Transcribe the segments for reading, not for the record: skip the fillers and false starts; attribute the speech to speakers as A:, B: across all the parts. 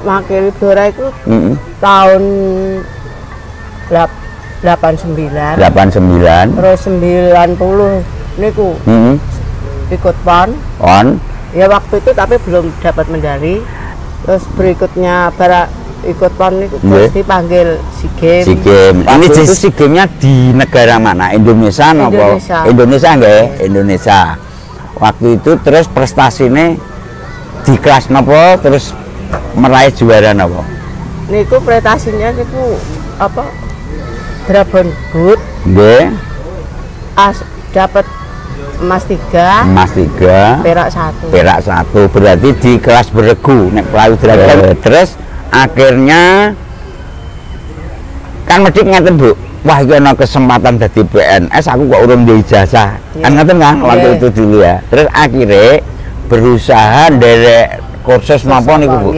A: makili Blora itu tahun 89. Terus 90 niku ikut PON. Ya waktu itu tapi belum dapat medali. Terus berikutnya ikut PON niku terus dipanggil SEA Games.
B: SEA Games. Ini itu SEA Games-nya di negara mana? Indonesia napa? Indonesia nggih, Indonesia. Waktu itu terus prestasinya di kelas napa terus meraih juara napa?
A: Niku prestasinya niku apa? Dragon Boat.
B: Nggih.
A: Dapat emas 3, perak 1.
B: Perak 1 berarti di kelas beregu nek pelayu dragon. Terus akhirnya kan mesti ngeten Bu. Wah, iki ana kesempatan dadi PNS, aku kok urung duwe ijazah. Kan ngeten kan waktu itu dulu ya. Terus akhirnya berusaha nderek kursus napa niku Bu?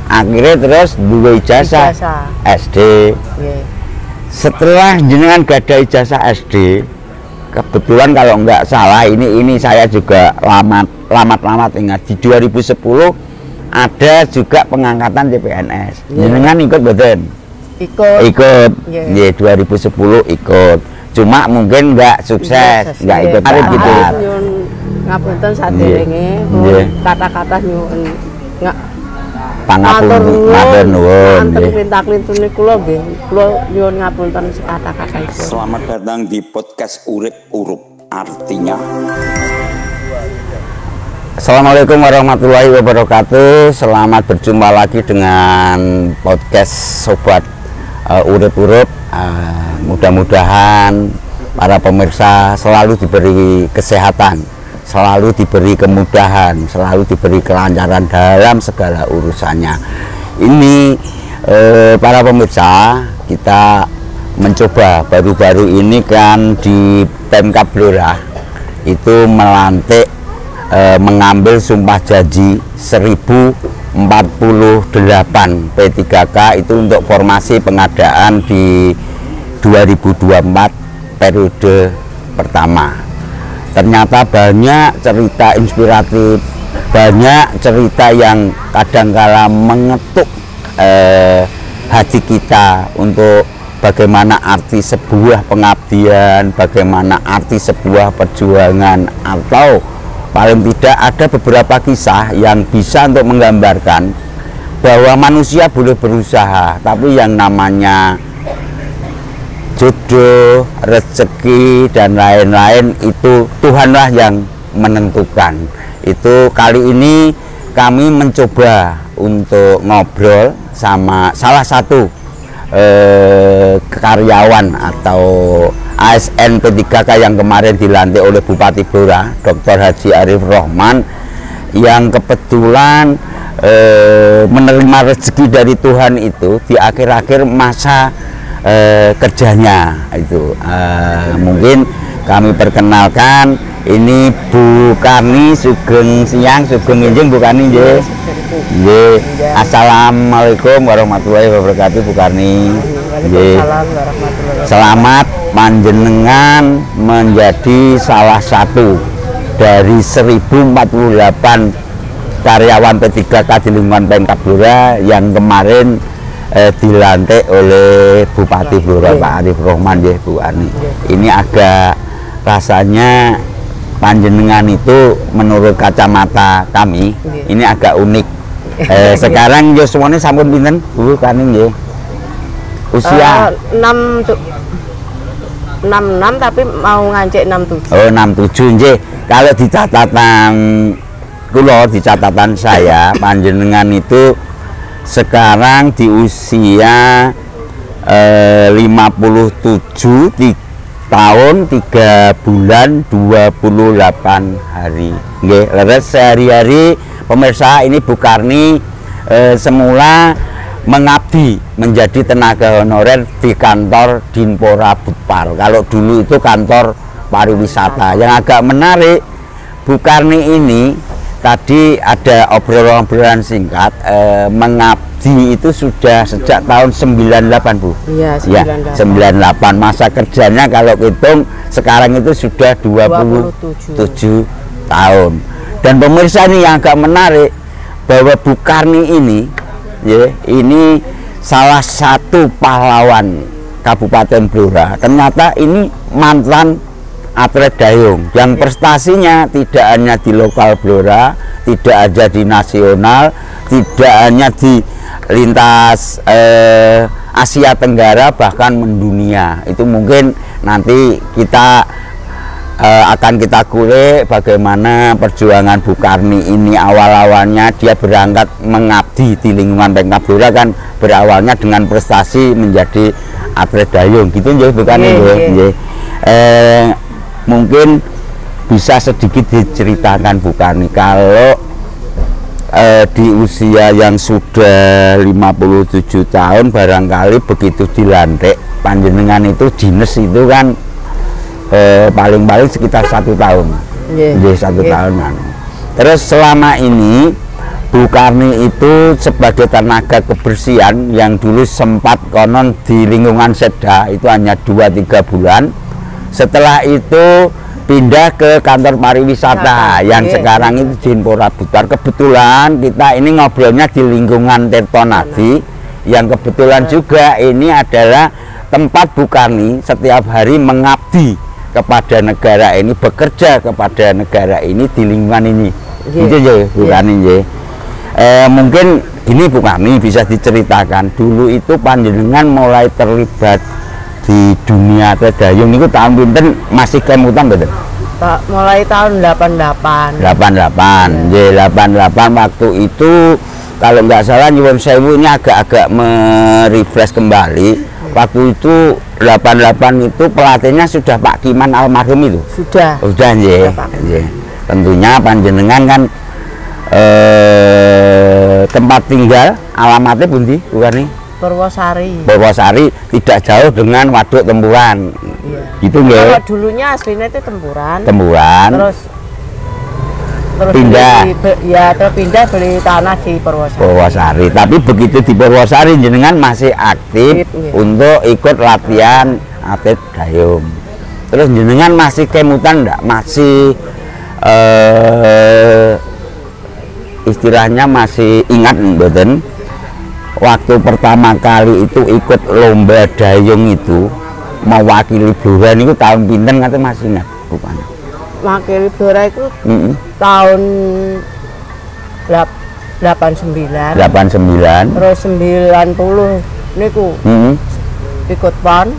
B: Akhirnya terus duwe ijazah SD. Setelah jenengan gada ijazah SD, kebetulan kalau nggak salah ini saya juga lamat ingat di 2010 ada juga pengangkatan CPNS. Jenengan ikut betul? Ikut. Ya 2010 ikut. Cuma mungkin nggak sukses, nggak ikut tarif gitu.
A: Ngapunten saderenge kata-kata nyuwun
B: matur nuwun.
A: Pintak-lintune kula nggih. Kula nyuwun ngapunten kata-kata itu.
B: Selamat datang di podcast Urip Urup. Artinya Assalamualaikum warahmatullahi wabarakatuh. Selamat berjumpa lagi dengan podcast Sobat Urip Urup. Mudah-mudahan para pemirsa selalu diberi kesehatan, selalu diberi kemudahan, selalu diberi kelancaran dalam segala urusannya. Ini para pemirsa, kita mencoba baru-baru ini kan di Pemkab Blora itu melantik mengambil sumpah janji 1048 P3K itu untuk formasi pengadaan di 2024 periode pertama. Ternyata banyak cerita inspiratif, banyak cerita yang kadangkala mengetuk hati kita untuk bagaimana arti sebuah pengabdian, bagaimana arti sebuah perjuangan, atau paling tidak ada beberapa kisah yang bisa untuk menggambarkan bahwa manusia boleh berusaha, tapi yang namanya jodoh, rezeki dan lain-lain itu Tuhanlah yang menentukan. Itu kali ini kami mencoba untuk ngobrol sama salah satu karyawan atau ASN P3K yang kemarin dilantik oleh Bupati Blora, Dr. Haji Arif Rohman, yang kebetulan menerima rezeki dari Tuhan itu di akhir-akhir masa kerjanya itu. Mungkin kami perkenalkan, ini Bu Karni Sugeng Siang, Sugeng Injing Bu Karni nggih. Nggih. Assalamualaikum warahmatullahi wabarakatuh Bu Karni. Nggih. Selamat panjenengan menjadi salah satu dari 1048 karyawan P3K di lingkungan Pemkab Blora yang kemarin dilantik oleh Bupati Blora Pak Arif Rohman ya Bu Ani. Ini agak rasanya panjenengan itu menurut kacamata kami ini agak unik. Sekarang Yoswone sampun pinten Bu Ani nggih? Usia 66
A: tapi mau ngancik 67.
B: Oh 67 nggih. Kalau di catatan kula, di catatan saya panjenengan itu sekarang di usia 57 tahun 3 bulan 28 hari. Nggih, leres sehari-hari pemirsa. Ini Bu Karni semula mengabdi menjadi tenaga honorer di kantor Dinpora Budpar. Kalau dulu itu kantor pariwisata. Yang agak menarik, Bu Karni ini tadi ada obrolan singkat, mengabdi itu sudah sejak tahun 98 Bu.
A: Iya, 98.
B: Ya, 98. Masa kerjanya kalau hitung sekarang itu sudah 27 tahun. Dan pemirsa ini yang agak menarik, bahwa Bu Karni ini ya, ini salah satu pahlawan Kabupaten Blora. Ternyata ini mantan atlet dayung yang prestasinya tidak hanya di lokal Blora, tidak aja di nasional, tidak hanya di lintas Asia Tenggara, bahkan mendunia. Itu mungkin nanti kita akan kita kulik bagaimana perjuangan Bu Karni ini. Awal-awalnya dia berangkat mengabdi di lingkungan Pemkab Blora, kan berawalnya dengan prestasi menjadi atlet dayung gitu ya Bu Karni. Mungkin bisa sedikit diceritakan Bu Karni, kalau di usia yang sudah 57 tahun barangkali begitu dilantik panjenengan itu dinas itu kan paling-paling sekitar 1 tahun, satu tahunan. Terus selama ini Bu Karni itu sebagai tenaga kebersihan yang dulu sempat konon di lingkungan Seda itu hanya 2-3 bulan. Setelah itu pindah ke kantor pariwisata yang sekarang itu di Pora Butar. Kebetulan kita ini ngobrolnya di lingkungan Tirtonadi, yang kebetulan juga ini adalah tempat Bu Karni setiap hari mengabdi kepada negara ini, bekerja kepada negara ini di lingkungan ini. Itu ya Bu Karni ya. Mungkin ini Bu Karni bisa diceritakan dulu itu panjenengan mulai terlibat di dunia atlet dayung itu tahun pinten, masih kemutan betul?
A: Mulai tahun 88.
B: 88. Ya, 88 waktu itu kalau nggak salah nyuwun sewu ini agak-agak merefresh kembali. Waktu itu 88 itu pelatihnya sudah Pak Kiman almarhum itu.
A: Sudah
B: ya. Tentunya panjenengan kan tempat tinggal alamatnya pundi Bu Karni?
A: Purwosari.
B: Purwosari, tidak jauh dengan Waduk Tempuran.
A: Iya.
B: Gitu nggih.
A: Kalau dulunya aslinya itu Tempuran. Terus
B: pindah.
A: Terus pindah beli tanah di Purwosari.
B: Purwosari. Tapi begitu di Purwosari jenengan masih aktif untuk ikut latihan atlet dayung. Terus jenengan masih kemutan enggak? Masih istilahnya masih ingat mboten? Waktu pertama kali itu ikut lomba dayung itu mewakili Blora itu tahun pinten kata masih ingat bukan?
A: Mewakili Blora itu tahun 89. Terus 90 niku ikut PON.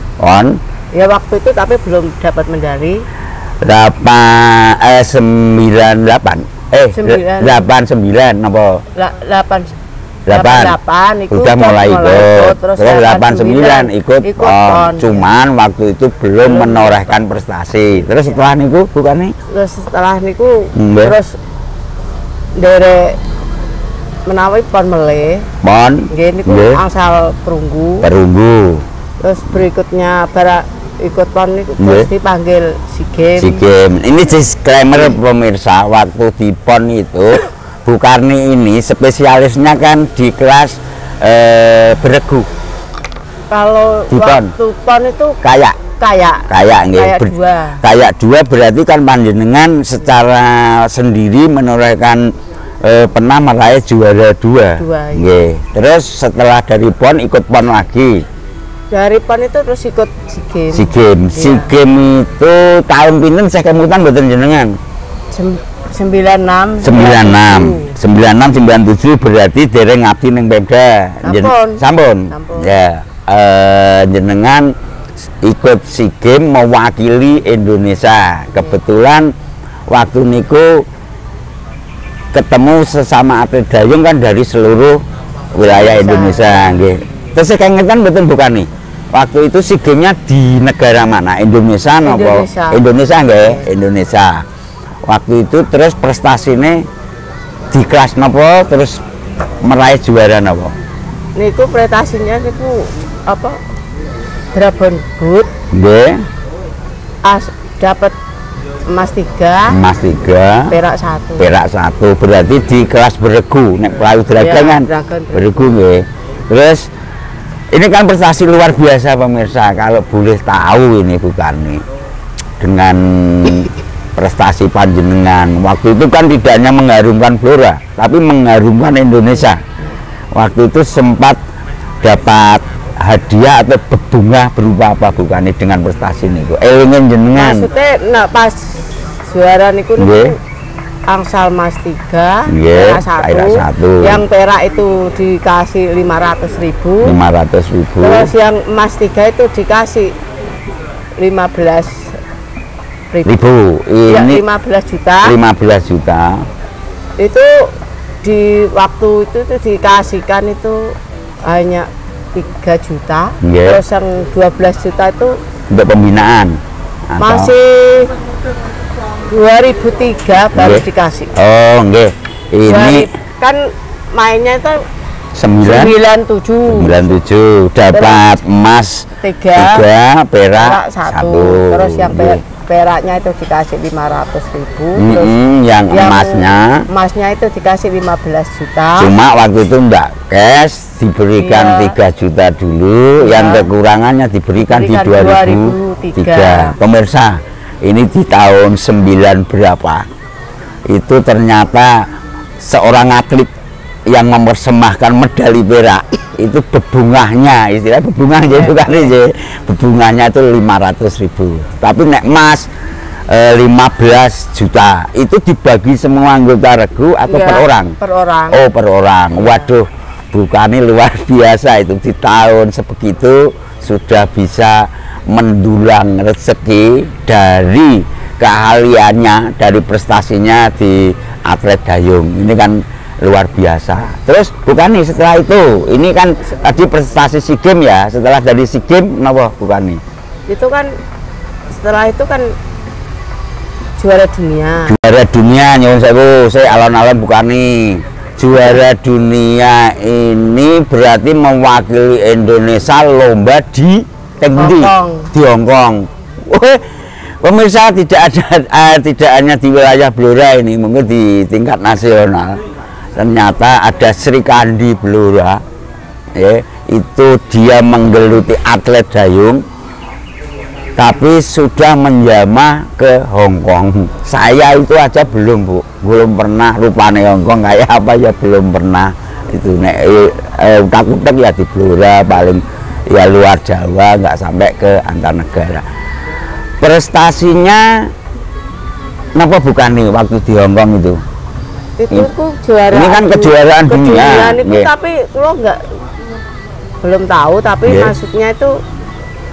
A: Ya waktu itu tapi belum dapat medali.
B: 98 apa? 88 itu udah mulai ikut, terus 89 ikut PON. Cuman waktu itu belum menorehkan prestasi. Terus setelah niku bukan nih?
A: Terus setelah niku terus dari menawi PON meleh.
B: PON.
A: Nggih niku angsal perunggu. Terus berikutnya bara ikut PON niku terus dipanggil SEA Games.
B: SEA Games. Ini disclaimer pemirsa, waktu di PON itu Bu Karni ini spesialisnya kan di kelas beregu.
A: Kalau waktu PON itu kayak
B: dua berarti kan panjenengan secara sendiri menorehkan pernah meraih juara 2. Terus setelah dari PON ikut PON lagi.
A: Dari PON itu terus ikut SEA
B: Games. SEA Games itu tahun pinten saya kemutan mboten jenengan?
A: 96
B: 97 berarti dereng ngabdi ning Pemda. Sampun. Ya, jenengan ikut SEA Games mewakili Indonesia. Kebetulan waktu niku ketemu sesama atlet dayung kan dari seluruh wilayah Indonesia nggih. Terus saya kangen betul bukan nih? Waktu itu SEA Games-nya di negara mana? Indonesia napa? Indonesia nggih, Indonesia. Waktu itu terus prestasinya di kelas napa terus meraih juara napa?
A: Niku prestasinya niku apa? Dragon Boot.
B: Nggih.
A: Dapat emas 3. Perak 1. Berarti di kelas beregu nek perahu dragon kan. Beregu nggih. Terus ini kan prestasi luar biasa pemirsa, kalau boleh tahu ini Bu Karni dengan prestasi panjenengan waktu itu kan tidak hanya mengharumkan Blora tapi mengharumkan Indonesia.
B: waktu itu sempat dapat hadiah atau bunga berupa apa bukan nih dengan prestasi niku? Elingen jenengan.
A: Maksudnya nah pas juara niku angsal Mas 3, perak 1. Yang perak itu dikasih 500.000.
B: 500.000.
A: Terus yang Mas 3 itu dikasih 15.000.
B: Ini
A: ya, 15 juta.
B: 15 juta.
A: Itu di waktu itu dikasihkan itu hanya 3 juta. Terus yang 12 juta itu
B: untuk pembinaan.
A: Masih 2003 baru dikasih.
B: Oh, nggih. Ini
A: kan mainnya itu
B: 97 dapat emas 3, perak 1.
A: Terus yang peraknya itu dikasih 500.000. Terus
B: yang emasnya
A: itu dikasih 15 juta.
B: Cuma waktu itu enggak cash, diberikan 3 juta dulu, yang kekurangannya diberikan di 2003. Pemirsa, ini di tahun 9 berapa itu ternyata seorang atlet yang mempersembahkan medali perak itu bebungahnya, istilah bebungah gitu kan, bebungahnya itu 500.000. Tapi nek emas 15 juta itu dibagi semua anggota regu atau per orang?
A: Per orang.
B: Oh, per orang. Waduh, bukannya luar biasa itu, di tahun sebegitu sudah bisa mendulang rezeki dari keahliannya, dari prestasinya di atlet dayung. Ini kan luar biasa. Terus bukan nih setelah itu, ini kan tadi prestasi SEA Games ya, setelah dari SEA Games kenapa bukan nih?
A: Itu kan setelah itu kan juara dunia. Juara
B: dunia, nyuwun sewu, saya alon-alon bukan nih. Juara dunia ini berarti mewakili Indonesia lomba di di Hong Kong. Pemirsa, tidak hanya di wilayah Blora ini, mungkin di tingkat nasional. Ternyata ada Sri Kandi Blora, ya, itu dia menggeluti atlet dayung, tapi sudah menjamah ke Hong Kong. Saya itu aja belum pernah, rupane Hong Kong kayak apa ya belum pernah. Itu nek utak-utak ya di Blora, paling ya luar Jawa, nggak sampai ke antar negara. Prestasinya kenapa bukan nih waktu di Hong Kong itu?
A: Itu juara. Ini
B: kan kejuaraan dunia.
A: Itu, tapi lo belum tahu, tapi maksudnya itu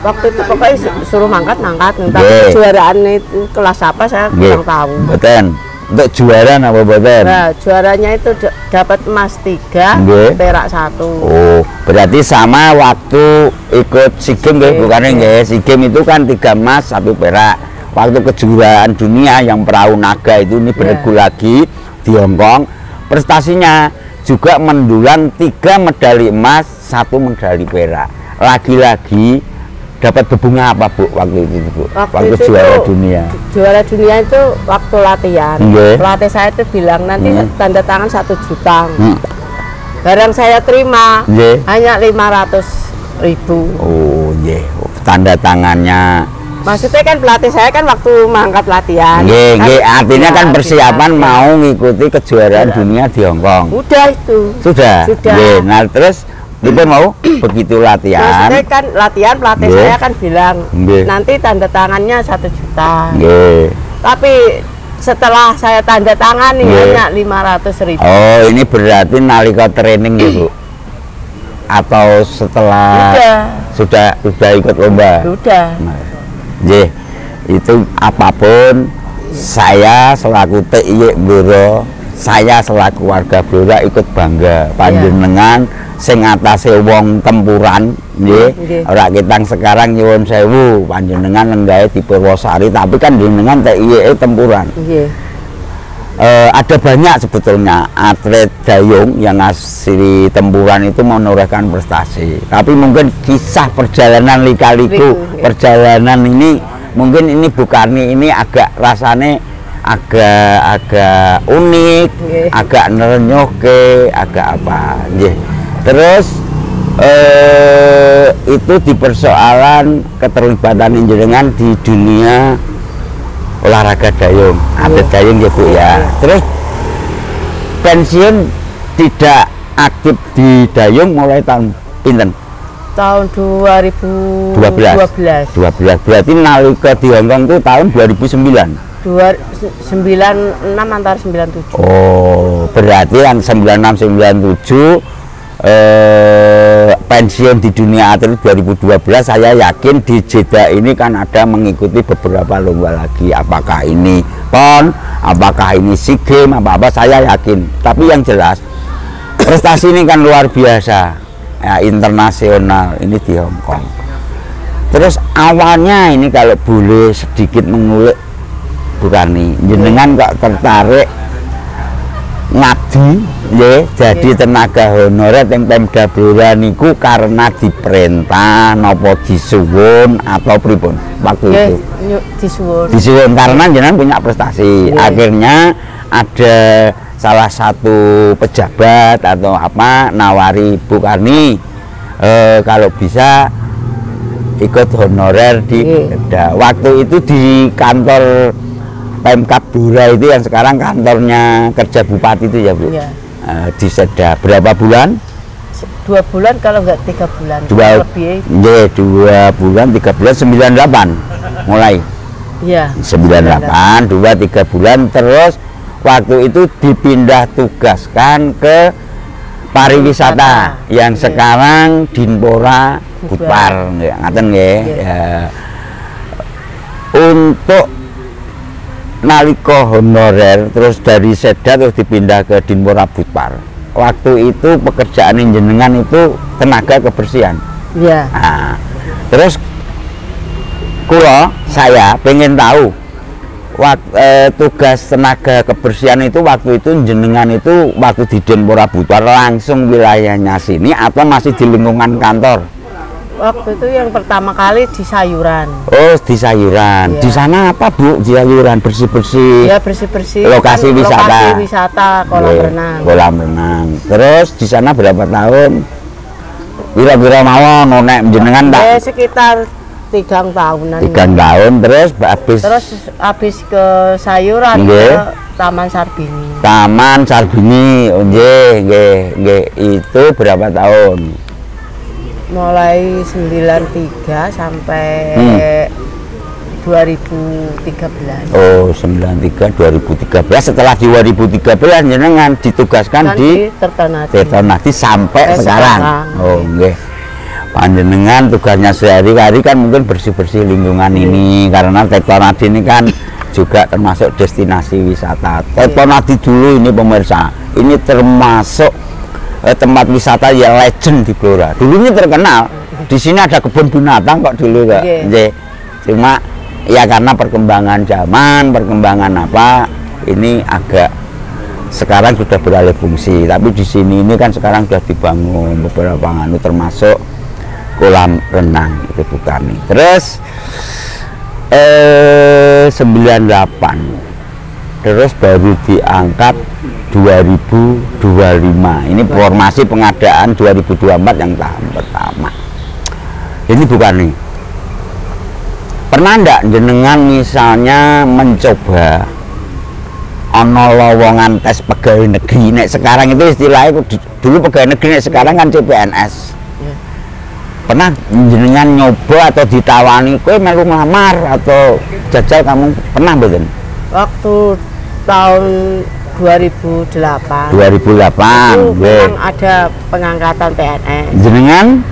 A: waktu itu pokoknya suruh mangkat. Tapi kejuaraan itu kelas apa saya kurang tahu.
B: Betul. Untuk juara apa betul?
A: Nah, juaranya itu dapat emas 3, perak 1.
B: Oh, berarti sama waktu ikut SEA Games bukan nggih? SEA Games itu kan 3 emas, 1 perak. Waktu kejuaraan dunia yang perahu naga itu ini beregu lagi di Hong Kong, prestasinya juga mendulang 3 medali emas, 1 medali perak. Lagi-lagi dapat berbunga apa Bu waktu itu Bu? Waktu juara dunia. Juara dunia itu waktu latihan. Pelatih saya itu bilang nanti tanda tangan 1 juta. Barang saya terima hanya 500.000. Oh tanda tangannya. Maksudnya kan pelatih saya kan waktu mangkat latihan. Artinya kan persiapan mau ngikuti kejuaraan dunia di Hong Kong. Udah itu. Sudah. Nah terus kita mau begitu latihan. Maksudnya kan latihan pelatih saya kan bilang nanti tanda tangannya 1 juta. Tapi setelah saya tanda tangan hanya 500.000. Oh, ini berarti nalika training ya Bu? Atau setelah sudah ikut lomba? Sudah. Itu apapun saya selaku TIY Blora, saya selaku warga Blora ikut bangga panjenengan sing atase wong tempuran nggih. Ora kitang sekarang nyuwun sewu panjenengan lenggahe di Purwosari tapi kan jenengan TIY tempuran. Ada banyak sebetulnya atlet dayung yang asli tempuran itu menorehkan prestasi, tapi mungkin kisah perjalanan lika-liku perjalanan ini mungkin ini bukan ini agak rasanya agak unik, agak nerenyoke, agak apa terus itu di persoalan keterlibatan jenengan di dunia olahraga dayung, atlet dayung ya Bu ya. Terus pensiun tidak aktif di Dayung mulai tahun pinten?
A: Tahun 2012.
B: Berarti nalika di Hongkong itu tahun 2009.
A: 96 antara 97.
B: Oh, berarti yang 96 97 pensiun di dunia atlet 2012. Saya yakin di Jeddah ini kan ada mengikuti beberapa lomba lagi. Apakah ini PON, apakah ini SEA Games, apa-apa saya yakin. Tapi yang jelas prestasi ini kan luar biasa ya, internasional ini di Hong Kong. Terus awalnya ini kalau boleh sedikit mengulik, bukan nih jenengan kok tertarik ngabdi ya jadi tenaga honorer teng Pemda Blora niku karena diperintah napa disuwun atau pripun waktu itu? Disuwun karena jenengan punya prestasi. Akhirnya ada salah satu pejabat atau apa nawari Bu Karni kalau bisa ikut honorer di Pemda. Waktu itu di kantor Pemkab Blora itu yang sekarang kantornya kerja bupati itu ya Bu. Iya. Di Jeddah berapa bulan?
A: 2 bulan kalau enggak 3 bulan.
B: 2 bulan 3 bulan 98 mulai. Iya. 98 2-3 bulan terus waktu itu dipindah tugaskan ke pariwisata yang sekarang Dinpora Budpar ngaten nggih. Ya. Untuk nalika honorer terus dari Jeddah terus dipindah ke Dinpora Budpar. Waktu itu pekerjaan jenengan itu tenaga kebersihan. Iya. Nah, terus saya pengen tahu tugas tenaga kebersihan itu waktu itu jenengan itu waktu di Dinpora Budpar langsung wilayahnya sini atau masih di lingkungan kantor?
A: Waktu itu yang pertama kali di Sayuran.
B: Oh, di Sayuran. Iya. Di sana apa Bu? Di Sayuran bersih-bersih.
A: Ya, bersih-bersih.
B: Lokasi kan, wisata.
A: Lokasi wisata, kolam renang.
B: Kolam renang. Terus di sana berapa tahun? Kira-kira mawon nek jenengan tak?
A: Ya, sekitar 3 tahunan.
B: 3 tahun terus habis ke Sayuran ke Taman Sarbini. Taman Sarbini. Oh, nggih. Itu berapa tahun?
A: Mulai 93 sampai 2013.
B: Oh, 93 2013. Setelah di 2013 jenengan ditugaskan di Tirtonadi sampai sekarang. Oh, nggih. Panjenengan tugasnya sehari-hari kan mungkin bersih-bersih lingkungan ini karena Tirtonadi ini kan juga termasuk destinasi wisata. Tirtonadi dulu ini pemirsa, ini termasuk tempat wisata yang legend di Blora. Dulunya terkenal. Di sini ada kebun binatang kok dulu kok. Cuma ya karena perkembangan zaman, perkembangan apa, ini agak sekarang sudah beralih fungsi. Tapi di sini ini kan sekarang sudah dibangun beberapa anu termasuk kolam renang itu bukan nih. Terus 98 terus baru diangkat 2025. Ini formasi pengadaan 2024 yang tahap pertama. Ini bukan nih. Pernah ndak jenengan misalnya mencoba ono lowongan tes pegawai negeri? Nek sekarang itu istilahnya dulu pegawai negeri, nek sekarang kan CPNS. Pernah jenengan nyoba atau ditawani kowe melu ngelamar atau jajal kamu pernah mboten?
A: Waktu tahun 2008 itu memang ada pengangkatan PNS. Jenengan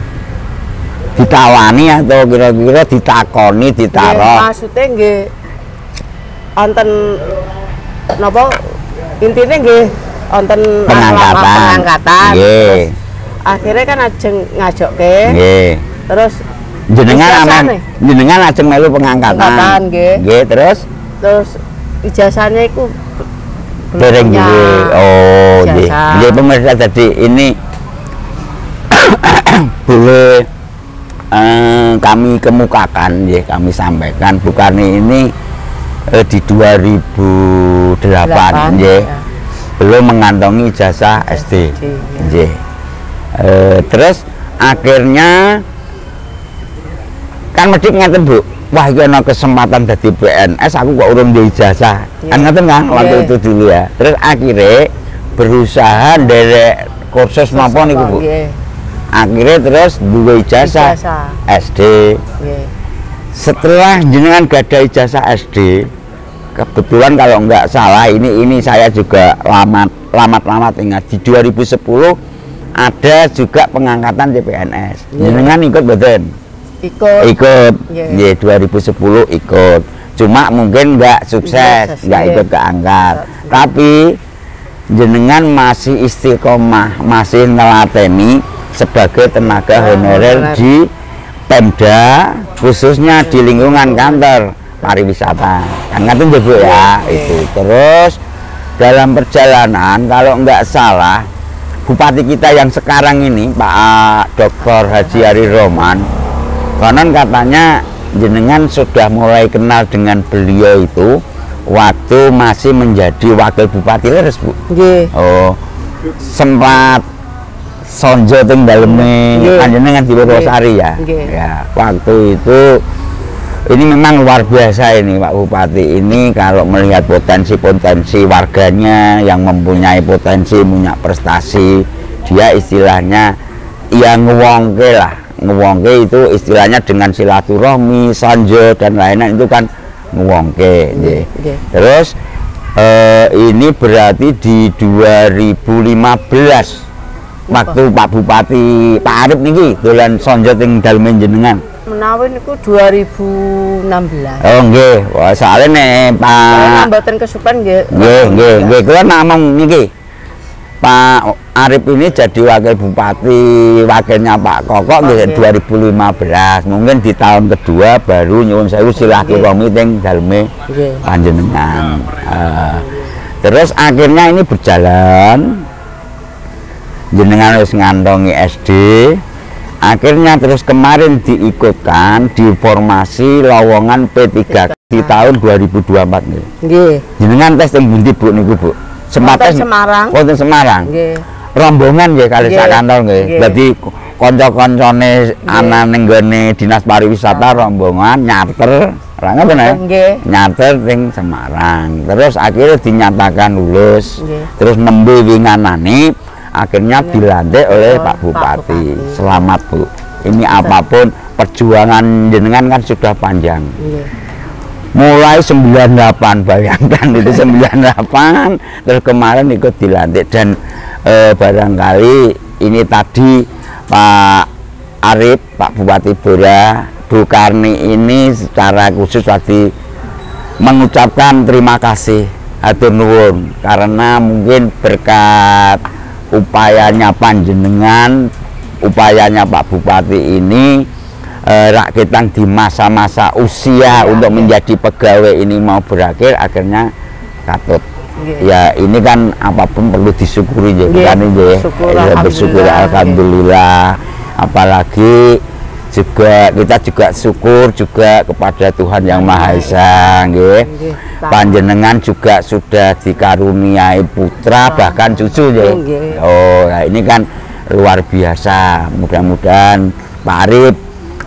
B: ditawani atau kira-kira ditakoni ditaruh?
A: Maksudnya nggih wonten napa intine nggih wonten pengangkatan. Nggih. Akhirnya kan ajeng ngajokke. Nggih. Terus
B: jenengan ajeng melu pengangkatan. Nggih, terus
A: ijazahnya itu
B: dereng nggih. Oh, nggih. Nggih pemirsa, jadi ini boleh kami kemukakan ya, kami sampaikan bukan ini di 2008 ya. Belum mengantongi ijazah SD. Ya. Terus akhirnya kan mesti ngeten Bu, wah iki ana kesempatan dadi PNS aku kok urung duwe ijazah. Kan ngeten kan waktu itu dulu ya. Terus akhirnya berusaha nderek kursus napa niku Bu? Akhirnya terus duwe ijazah SD. Setelah jenengan gada ijazah SD, kebetulan kalau nggak salah ini saya juga lamat ingat di 2010 ada juga pengangkatan CPNS. Jenengan ikut betul? Ikut. Ya 2010 ikut. Cuma mungkin nggak sukses, nggak ikut keangkat. Tapi jenengan masih istiqomah, masih nelateni sebagai tenaga honorer di Pemda, khususnya di lingkungan kantor pariwisata. Kan itu Bu ya, itu. Terus dalam perjalanan kalau nggak salah Bupati kita yang sekarang ini Pak Dr. Haji Ari Rohman, konon katanya jenengan sudah mulai kenal dengan beliau itu waktu masih menjadi wakil bupati leres Bu. Oh, sempat sonjo teng daleme panjenengan di Purwosari ya. Ya, waktu itu ini memang luar biasa ini Pak Bupati ini kalau melihat potensi-potensi warganya yang mempunyai potensi, punya prestasi, dia istilahnya yang ngewongke lah. Ngewongke itu istilahnya dengan silaturahmi, sonjo dan lain-lain itu kan ngewongke. Terus ini berarti di 2015 waktu Pak Bupati Pak Arif niki dolan sonjo teng dalem jenengan.
A: Menawi niku 2016.
B: Oh nggih, wah soalnya nek Pak
A: mboten kesupen nggih.
B: Nggih, kula namung niki. Pak Arif ini jadi wakil bupati, wakilnya Pak Kokok nggih 2015. Mungkin di tahun kedua baru nyuwun sewu silaturahmi teng daleme panjenengan. Terus akhirnya ini berjalan. Jenengan harus ngantongi SD, akhirnya terus kemarin diikutkan di formasi lowongan P3 di tahun 2024 nih. Jenengan tes yang bundi Bu niku Bu. Sempat tes
A: Semarang.
B: Wonten Semarang. Rombongan nggih kali sak kantor nggih. Dadi kanca-kancane ana ning gone Dinas Pariwisata rombongan nyarter, ora ngoten ya? Nyarter ning Semarang. Terus akhirnya dinyatakan lulus. Terus nembe winganane akhirnya dilantik oleh Pak Bupati. Selamat Bu. Ini apapun perjuangan jenengan kan sudah panjang. Mulai 98, bayangkan itu 98, terus kemarin ikut dilantik dan barangkali ini tadi Pak Arif, Pak Bupati Blora, Bu Karni ini secara khusus tadi mengucapkan terima kasih, hatur nuwun, karena mungkin berkat upayanya panjenengan, upayanya Pak Bupati ini rakyat di masa-masa usia untuk menjadi pegawai ini mau berakhir, akhirnya katut. Ya ini kan apapun perlu disyukuri ya, kan ini ya, bersyukur alhamdulillah. Apalagi juga kita juga syukur juga kepada Tuhan Yang Maha Esa, panjenengan juga sudah dikaruniai putra bahkan cucu ya. Oh, nah ini kan luar biasa. Mudah-mudahan Pak Arif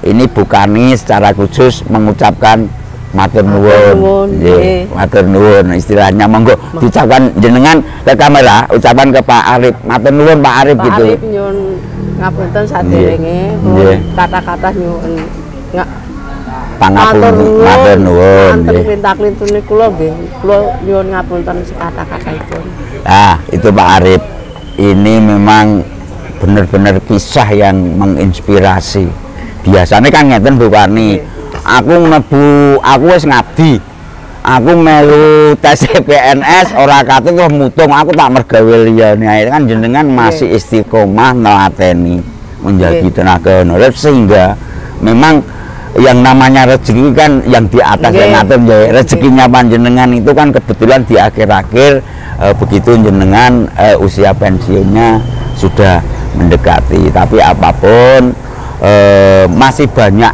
B: ini Bu Karni secara khusus mengucapkan matur nuwun, matur nuwun, istilahnya monggo diucapkan jenengan ke kamera, ucapan ke Pak Arif, matur nuwun Pak Arif gitu.
A: Pak Arif nyuwun ngapunten saderenge, kata-kata nyuwun
B: pangapunten, matur nuwun nggih.
A: Klintak-klintune kula nggih, kula nyuwun ngapunten kata-kataipun. Nah,
B: itu Pak Arif. Ini memang benar-benar kisah yang menginspirasi. Biasanya kan ngeten Bu Karni, aku wis ngabdi, aku melu tes CPNS ora katut terus mutung, aku tak mergawe liyane ae. Kan jenengan masih istiqomah nelateni menjadi tenaga honorer, sehingga memang yang namanya rezeki kan yang di atas yang ngatur ya. Rezekinya panjenengan itu kan kebetulan di akhir-akhir begitu jenengan usia pensiunnya sudah mendekati. Tapi apapun masih banyak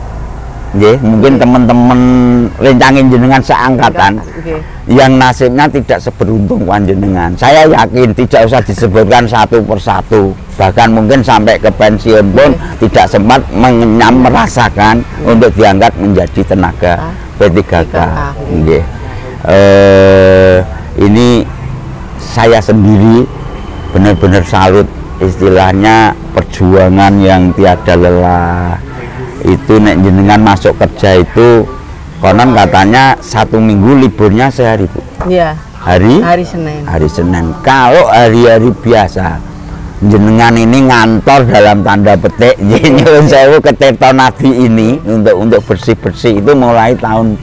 B: mungkin teman-teman rencangin jenengan seangkatan yang nasibnya tidak seberuntung panjenengan. Saya yakin tidak usah disebutkan satu persatu, bahkan mungkin sampai ke pensiun pun tidak sempat merasakan untuk diangkat menjadi tenaga P3K. Ini saya sendiri benar-benar salut istilahnya perjuangan yang tiada lelah. Itu nek jenengan masuk kerja itu konon katanya 1 minggu liburnya sehari, Bu.
A: Iya. Hari Senin. Hari Senin.
B: Kalau hari-hari biasa jenengan ini ngantor dalam tanda petik nyuwun sewu keteton nadi ini untuk bersih-bersih itu mulai tahun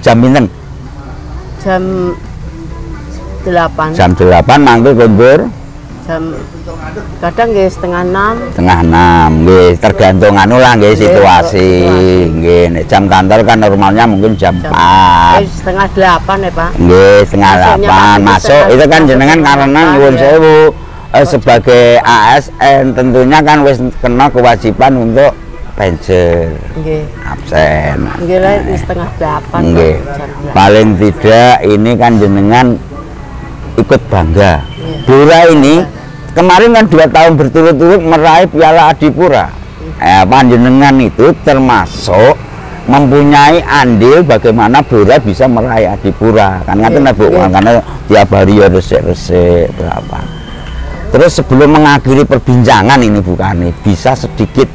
B: jam pinten?
A: Jam 8.
B: Jam 8 mangke kondur.
A: Kadang nggih setengah 6.
B: Setengah 6 nggih, tergantung anu lah nggih situasi. Nggih, nek jam kantor kan normalnya mungkin jam 4.
A: Setengah 8 ya, Pak.
B: Nggih, setengah 8 masuk. Itu kan jenengan karena nyuwun sewu sebagai ASN tentunya kan wis kena kewajiban untuk pensiun. Nggih. Absen.
A: Nggih lah setengah 8.
B: Nggih. Paling tidak ini kan jenengan ikut bangga. Blora ini kemarin kan 2 tahun berturut-turut meraih Piala Adipura. Panjenengan itu termasuk mempunyai andil bagaimana Blora bisa meraih Adipura. Kan ngaten Bu, karena tiap hari ya resik-resik berapa. Terus sebelum mengakhiri perbincangan ini bukan bisa sedikit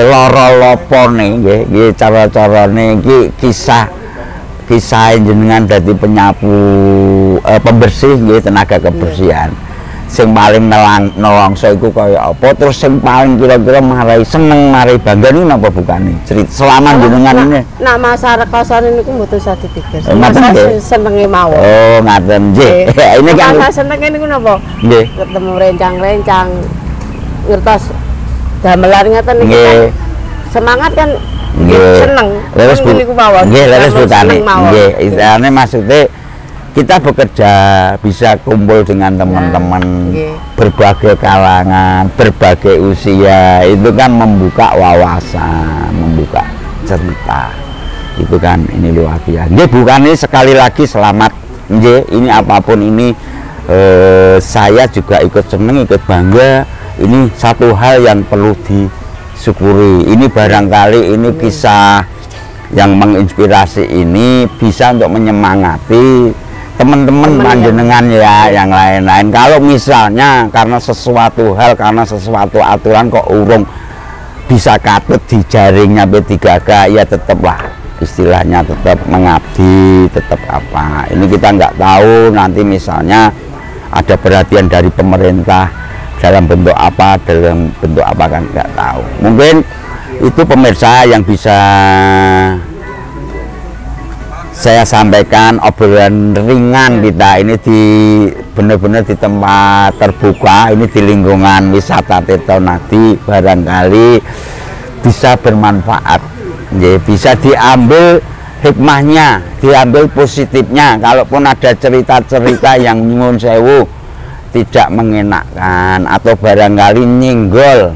B: loro-lopone nggih cara-carane iki kisah jenengan dadi penyapu pembersih nggih tenaga kebersihan. Sing paling nelongso iku kaya apa, terus sing paling kira-kira seneng marai bangga niku napa bukane? Cerita selama jenengan ini.
A: Nak masa rekosane niku mboten usah dipikir. Masa senenge mawon.
B: Oh, ngaten nggih. Ini kan
A: masa senenge niku napa?
B: Nggih.
A: Ketemu rencang-rencang ngertos damelan ngaten niku kan semangat kan. Seneng.
B: Leres Bu. Nggih, leres bukane. Nggih, istilahnya maksudnya kita bekerja bisa kumpul dengan teman-teman berbagai kalangan, berbagai usia, itu kan membuka wawasan, membuka cerita. Itu kan ini luar biasa. Nggih, bukan ini sekali lagi selamat. Nggih, ini apapun ini saya juga ikut seneng, ikut bangga. Ini satu hal yang perlu disyukuri. Ini barangkali ini kisah yang menginspirasi ini bisa untuk menyemangati teman-teman panjenengan ya yang lain-lain. Kalau misalnya karena sesuatu hal, karena sesuatu aturan kok urung bisa katut di jaringnya P3K, ya tetaplah istilahnya tetap mengabdi, tetap apa. Ini kita nggak tahu nanti misalnya ada perhatian dari pemerintah dalam bentuk apa kan nggak tahu. Mungkin itu pemirsa yang bisa saya sampaikan, obrolan ringan kita ini benar-benar di tempat terbuka, ini di lingkungan wisata Tirto Nadi, barangkali bisa bermanfaat, bisa diambil hikmahnya, diambil positifnya. Kalaupun ada cerita-cerita yang nyuwun sewu tidak mengenakan atau barangkali nyenggol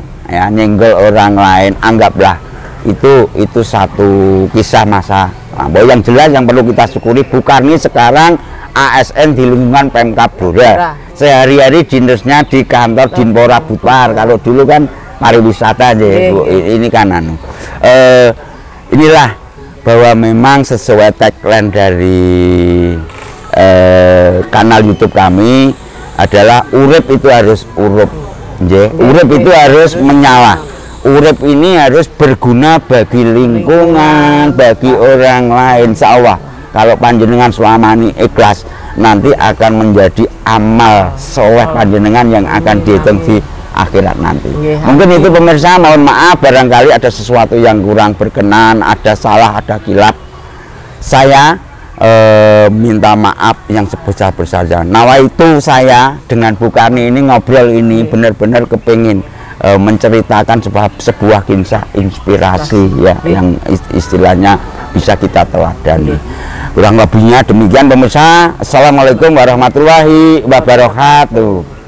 B: orang lain, anggaplah itu satu kisah masa. Nah, yang jelas yang perlu kita syukuri bukan ini sekarang ASN di lingkungan Pemkab Blora. Sehari-hari dinasnya di kantor Dinpora Bupar. Kalau dulu kan pariwisata aja, Bu. Ini kan inilah bahwa memang sesuai tagline dari kanal YouTube kami adalah urip itu harus urup. Urip itu harus menyala. Urip ini harus berguna bagi lingkungan, bagi orang lain. Insya Allah kalau panjenengan selama ini ikhlas, nanti akan menjadi amal soleh panjenengan yang akan dihitung di akhirat nanti. Mungkin itu pemirsa, mohon maaf barangkali ada sesuatu yang kurang berkenan, ada salah, ada kilap. Saya minta maaf yang sebesar-besarnya. Nawaitu saya dengan bukan ini ngobrol ini benar-benar kepingin menceritakan sebuah kisah inspirasi ya yang istilahnya bisa kita teladani. Kurang lebihnya demikian pemirsa. Assalamualaikum warahmatullahi wabarakatuh.